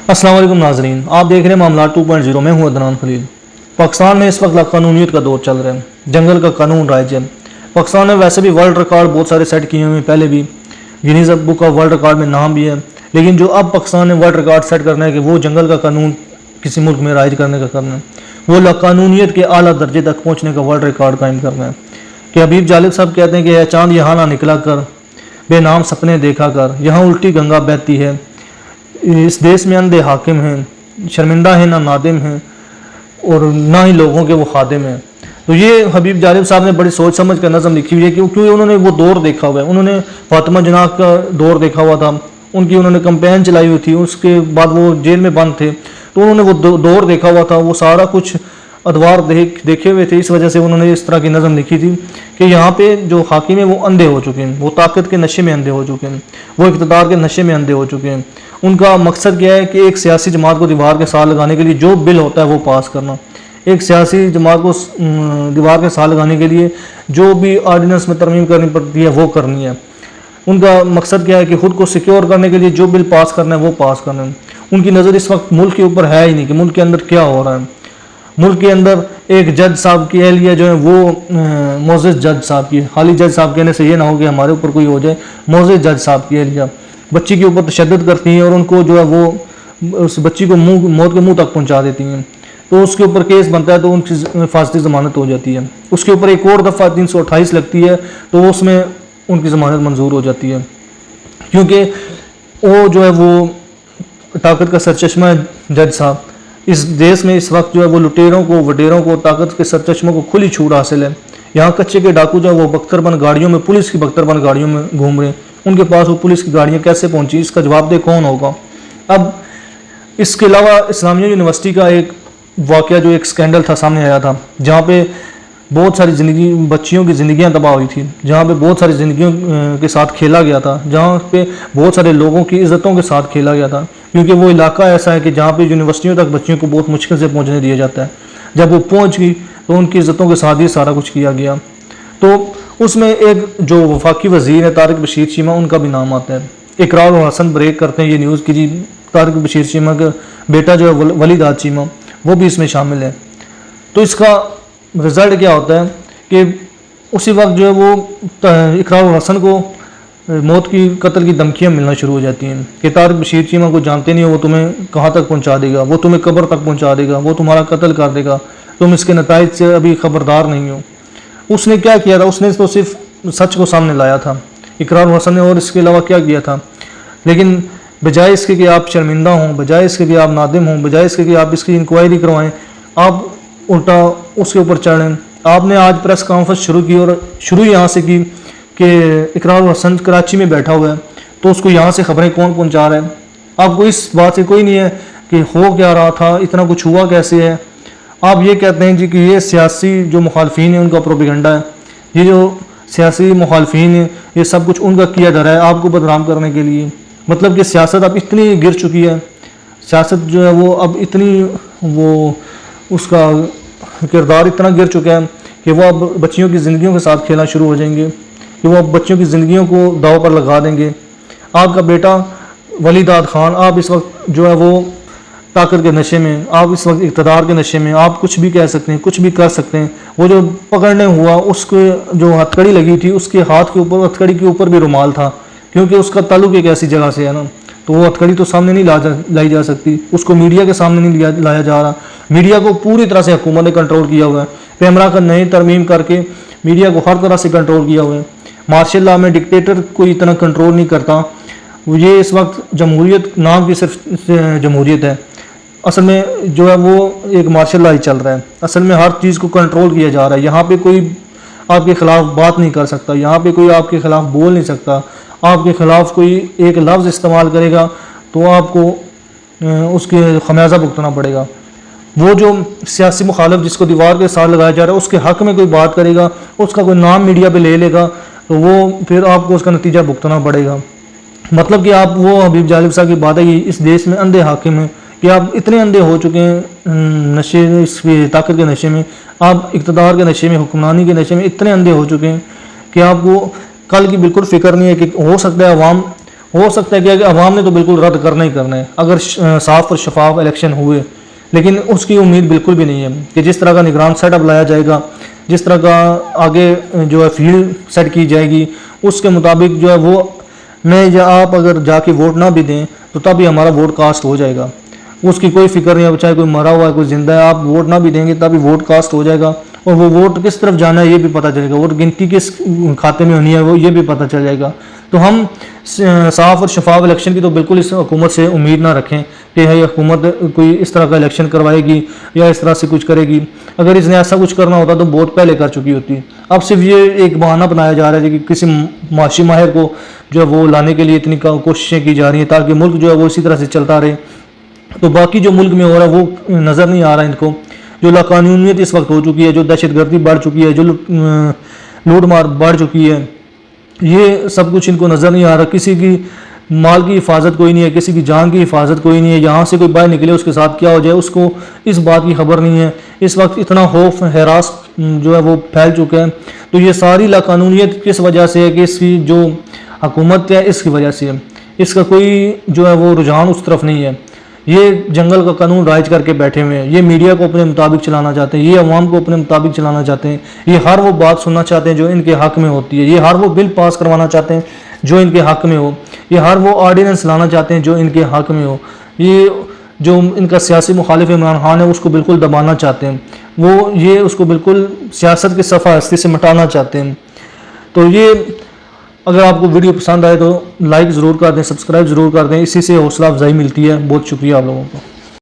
अस्सलाम वालेकुम नाजरीन, आप देख रहे हैं मामला 2.0 में हूँ अदनान खलील। पाकिस्तान में इस वक्त लाक़ानूनियत का दौर चल रहा है, जंगल का कानून राइज है। पाकिस्तान ने वैसे भी वर्ल्ड रिकॉर्ड बहुत सारे सेट किए हुए हैं, पहले भी Guinness book of world record में नाम भी है, लेकिन जो अब पाकिस्तान ने वर्ल्ड रिकॉर्ड सेट करना है कि वो जंगल का कानून किसी मुल्क में राइज करने का करना है, वो लाक़ानूनियत के आला दर्जे तक पहुँचने का वर्ल्ड रिकॉर्ड कायम करना है। कि हबीब जालिब साहब कहते हैं कि चाँद यहाँ ना निकला कर, बेनाम सपने देखा कर, यहाँ उल्टी गंगा बहती है, इस देश में अंधे हाकिम हैं, शर्मिंदा हैं ना नादिम हैं, और ना ही लोगों के वो खादिम हैं। तो ये हबीब जालिब साहब ने बड़ी सोच समझ कर नज़म लिखी हुई है, क्योंकि उन्होंने वो दौर देखा हुआ है। उन्होंने फातिमा जनाह का दौर देखा हुआ था, उनकी उन्होंने कैंपेन चलाई हुई थी, उसके बाद वो जेल में बंद थे, तो उन्होंने वो दौर देखा हुआ था, वो सारा कुछ अदवार देखे हुए थे। इस वजह से उन्होंने इस तरह की नज़म लिखी थी कि यहाँ पे जो हाकिम है वो अंधे हो चुके हैं, वो ताकत के नशे में अंधे हो चुके हैं, वो इक़्तिदार के नशे में अंधे हो चुके हैं। उनका मकसद क्या है कि एक सियासी जमात को दीवार के साथ लगाने के लिए जो बिल होता है वो पास करना, एक सियासी जमात को दीवार के साथ लगाने के लिए जो भी आर्डिनेंस में तरमीम करनी पड़ती है वो करनी है। उनका मकसद क्या है कि ख़ुद को सिक्योर करने के लिए जो बिल पास करना है वो पास करना है। उनकी नज़र इस वक्त मुल्क के ऊपर है ही नहीं कि मुल्क के अंदर क्या हो रहा है। मुल्क के अंदर एक जज साहब की एहलिया जो है वो मोअज़्ज़ज़ जज साहब की, खाली जज साहब कहने से ये ना हो कि हमारे ऊपर कोई हो जाए, मोअज़्ज़ज़ जज साहब की एहलिया बच्ची के ऊपर तशद्दुद करती हैं और उनको जो है वो उस बच्ची को मौत के मुंह तक पहुंचा देती हैं। तो उसके ऊपर केस बनता है तो उनकी फासदी ज़मानत हो जाती है। उसके ऊपर एक और दफ़ा 328 लगती है तो उसमें उनकी ज़मानत मंजूर हो जाती है, क्योंकि वो जो है वो ताकत का सरचश्मा है जज साहब। इस देश में इस वक्त जो है वो लुटेरों को, वडेरों को, ताकत के सरचश्मों को खुली छूट हासिल है। यहाँ कच्चे के डाकू जो है वो बख्तरबंद गाड़ियों में, पुलिस की बख्तरबंद गाड़ियों में घूम रहे हैं। उनके पास वो पुलिस की गाड़ियाँ कैसे पहुँची, इसका जवाबदेह कौन होगा। अब इसके अलावा इस्लामिया यूनिवर्सिटी का एक वाक़या जो एक स्कैंडल था, सामने आया था, जहाँ पे बहुत सारी ज़िंदगी, बच्चियों की ज़िंदगियाँ तबाह हुई थी, जहाँ पे बहुत सारी ज़िंदगियों के साथ खेला गया था, जहाँ पे बहुत सारे लोगों की इज़्ज़तों के साथ खेला गया था, क्योंकि वो इलाका ऐसा है कि जहाँ पे यूनिवर्सिटियों तक बच्चियों को बहुत मुश्किल से पहुँचने दिया जाता है। जब वो पहुँच गई तो उनकी इज़्ज़तों के साथ ही सारा कुछ किया गया। तो उसमें एक जो वफाकी वज़ीर है तारिक बशीर चीमा, उनका भी नाम आता है। इकरार और हसन ब्रेक करते हैं ये न्यूज़ की जी तारिक बशीर चीमा का बेटा जो है वलीदाद चीमा, वो भी इसमें शामिल है। तो इसका रिज़ल्ट क्या होता है कि उसी वक्त जो है वो इकरार और हसन को मौत की, कत्ल की धमकियाँ मिलना शुरू हो जाती हैं कि तारिक बशीर चीमा को जानते नहीं हो, वो तुम्हें कहाँ तक पहुँचा देगा, वो तुम्हें कब्र तक पहुँचा देगा, वो तुम्हारा कत्ल कर देगा, तुम इसके नताइज से अभी खबरदार नहीं हो। उसने क्या किया था, उसने तो सिर्फ सच को सामने लाया था इकरार हसन ने, और इसके अलावा क्या किया था। लेकिन बजाय इसके कि आप शर्मिंदा हों, बजाय इसके कि आप नादिम हों, बजाय इसके कि आप इसकी इंक्वायरी करवाएं, आप उल्टा उसके ऊपर चढ़ें। आपने आज प्रेस कॉन्फ्रेंस शुरू की और शुरू यहाँ से की कि इकरार हसन कराची में बैठा हुआ है, तो उसको यहाँ से खबरें कौन पहुँचा रहा है। आपको इस बात से कोई नहीं है कि हो क्या रहा था, इतना कुछ हुआ कैसे है। आप ये कहते हैं जी कि ये सियासी जो मुखालफिन है उनका प्रोपेगेंडा है, ये जो सियासी मुखालफिन है ये सब कुछ उनका किया जा रहा है आपको बदनाम करने के लिए। मतलब कि सियासत अब इतनी गिर चुकी है, सियासत जो है वो अब इतनी, वो उसका किरदार इतना गिर चुका है कि वो अब बच्चियों की ज़िंदगियों के साथ खेलना शुरू हो जाएंगे, कि वो अब बच्चियों की ज़िंदगियों को दाव पर लगा देंगे। आपका बेटा वलीदाद खान, आप इस वक्त जो है वो ताकत के नशे में, आप इस वक्त इक़्तिदार के नशे में, आप कुछ भी कह सकते हैं, कुछ भी कर सकते हैं। वो जो पकड़ने हुआ, उसके जो हथकड़ी लगी थी, उसके हाथ के ऊपर, हथकड़ी के ऊपर भी रुमाल था, क्योंकि उसका ताल्लुक एक ऐसी जगह से है ना, तो वो हथकड़ी तो सामने नहीं लाई जा सकती, उसको मीडिया के सामने नहीं लाया जा रहा। मीडिया को पूरी तरह से हुकूमत ने कंट्रोल किया हुआ है, पैमरा का नई तरमीम करके मीडिया को हर तरह से कंट्रोल किया हुआ है। मार्शल लॉ में डिक्टेटर कोई इतना कंट्रोल नहीं करता। ये इस वक्त जमहूरियत नाम की सिर्फ जमहूरियत है, असल में जो है वो एक मार्शल लॉ ही चल रहा है। असल में हर चीज़ को कंट्रोल किया जा रहा है। यहाँ पे कोई आपके ख़िलाफ़ बात नहीं कर सकता, यहाँ पे कोई आपके ख़िलाफ़ बोल नहीं सकता। आपके ख़िलाफ़ कोई एक लफ्ज़ इस्तेमाल करेगा तो आपको उसके खमियाजा भुगतना पड़ेगा। वो जो सियासी मुखालिफ जिसको दीवार के साथ लगाया जा रहा है, उसके हक़ में कोई बात करेगा, उसका कोई नाम मीडिया पे ले लेगा, तो वो फिर आपको उसका नतीजा भुगतना पड़ेगा। मतलब कि आप वो हबीब जालिब साहब की बात है कि इस देश में अंधे हाकिम हैं, कि आप इतने अंधे हो चुके हैं नशे, इस ताकत के नशे में, आप इक़्तिदार के नशे में, हुक्मरानी के नशे में इतने अंधे हो चुके हैं कि आपको कल की बिल्कुल फ़िक्र नहीं है कि हो सकता है अवाम ہو سکتا ہے کہ عوام نے تو بالکل رد کرنا ہی کرنا ہے اگر صاف اور شفاف الیکشن ہوئے، لیکن اس کی امید بالکل بھی نہیں ہے کہ جس طرح کا نگران سیٹ اپ لایا جائے گا، جس طرح کا آگے جو ہے فیلڈ سیٹ کی جائے گی، اس کے مطابق جو ہے وہ میں یا آپ اگر جا کے ووٹ نہ بھی دیں تو تب ہی ہمارا ووٹ کاسٹ ہو جائے گا، اس کی کوئی فکر نہیں ہے، چاہے کوئی مرا ہوا ہے کوئی زندہ ہے، آپ ووٹ نہ بھی دیں گے تب ہی ووٹ کاسٹ ہو جائے گا، اور وہ ووٹ کس طرف جانا ہے یہ بھی پتہ چلے گا، ووٹ گنتی کس کھاتے میں ہونی ہے وہ یہ بھی پتہ چل جائے گا۔ تو ہم صاف اور شفاف الیکشن کی تو بالکل اس حکومت سے امید نہ رکھیں کہ یہ حکومت کوئی اس طرح کا الیکشن کروائے گی یا اس طرح سے کچھ کرے گی۔ اگر اس نے ایسا کچھ کرنا ہوتا تو بہت پہلے کر چکی ہوتی۔ اب صرف یہ ایک بہانہ بنایا جا رہا ہے کہ کسی معاشی ماہر کو جو ہے وہ لانے کے لیے اتنی کوششیں کی جا رہی ہیں تاکہ ملک جو ہے وہ اسی طرح سے چلتا رہے، تو باقی جو ملک میں ہو رہا ہے وہ نظر نہیں آ رہا ان کو۔ جو لاقانونیت اس وقت ہو چکی ہے، جو دہشت گردی بڑھ چکی ہے، جو لوٹ مار بڑھ چکی ہے، یہ سب کچھ ان کو نظر نہیں آ رہا۔ کسی کی مال کی حفاظت کوئی نہیں ہے، کسی کی جان کی حفاظت کوئی نہیں ہے، یہاں سے کوئی باہر نکلے اس کے ساتھ کیا ہو جائے اس کو اس بات کی خبر نہیں ہے۔ اس وقت اتنا خوف ہراس جو ہے وہ پھیل چکا ہے، تو یہ ساری لاقانونیت کس وجہ سے ہے کہ اس کی جو حکومت ہے اس کی وجہ سے ہے، اس کا کوئی جو ہے وہ رجحان اس طرف نہیں ہے۔ یہ جنگل کا قانون رائج کر کے بیٹھے ہوئے ہیں، یہ میڈیا کو اپنے مطابق چلانا چاہتے ہیں، یہ عوام کو اپنے مطابق چلانا چاہتے ہیں، یہ ہر وہ بات سننا چاہتے ہیں جو ان کے حق میں ہوتی ہے، یہ ہر وہ بل پاس کروانا چاہتے ہیں جو ان کے حق میں ہو، یہ ہر وہ آرڈیننس لانا چاہتے ہیں جو ان کے حق میں ہو، یہ جو ان کا سیاسی مخالف عمران خان ہے اس کو بالکل دبانا چاہتے ہیں، وہ یہ اس کو بالکل سیاست کے صفحہ ہستی سے مٹانا چاہتے ہیں۔ تو یہ اگر آپ کو ویڈیو پسند آئے تو لائک ضرور کر دیں، سبسکرائب ضرور کر دیں، اسی سے حوصلہ افزائی ملتی ہے۔ بہت شکریہ آپ لوگوں کو۔